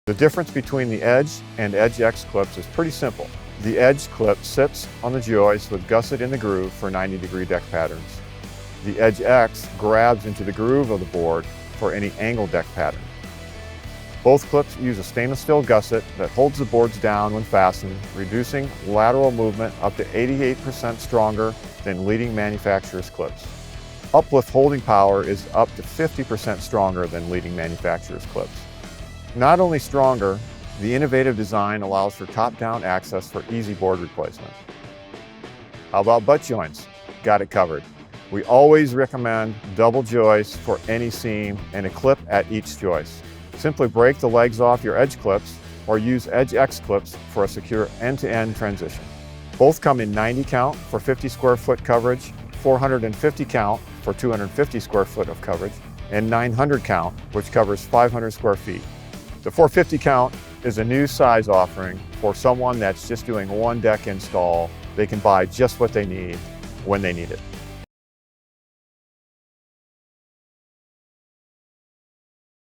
The difference between the EDGE and EDGEX clips is pretty simple. The EDGE clip sits on the joist with gusset in the groove for 90-degree deck patterns. The EDGEX grabs into the groove of the board for any angle deck pattern. Both clips use a stainless steel gusset that holds the boards down when fastened, reducing lateral movement up to 88% stronger than leading manufacturer's clips. Uplift holding power is up to 50% stronger than leading manufacturer's clips. Not only stronger, the innovative design allows for top-down access for easy board replacement. How about butt joints? Got it covered. We always recommend double joists for any seam and a clip at each joist. Simply break the legs off your EDGE clips or use EDGEX clips for a secure end-to-end transition. Both come in 90 count for 50 square foot coverage, 450 count for 250 square foot of coverage, and 900 count, which covers 500 square feet. The 450 count is a new size offering for someone that's just doing one deck install. They can buy just what they need when they need it.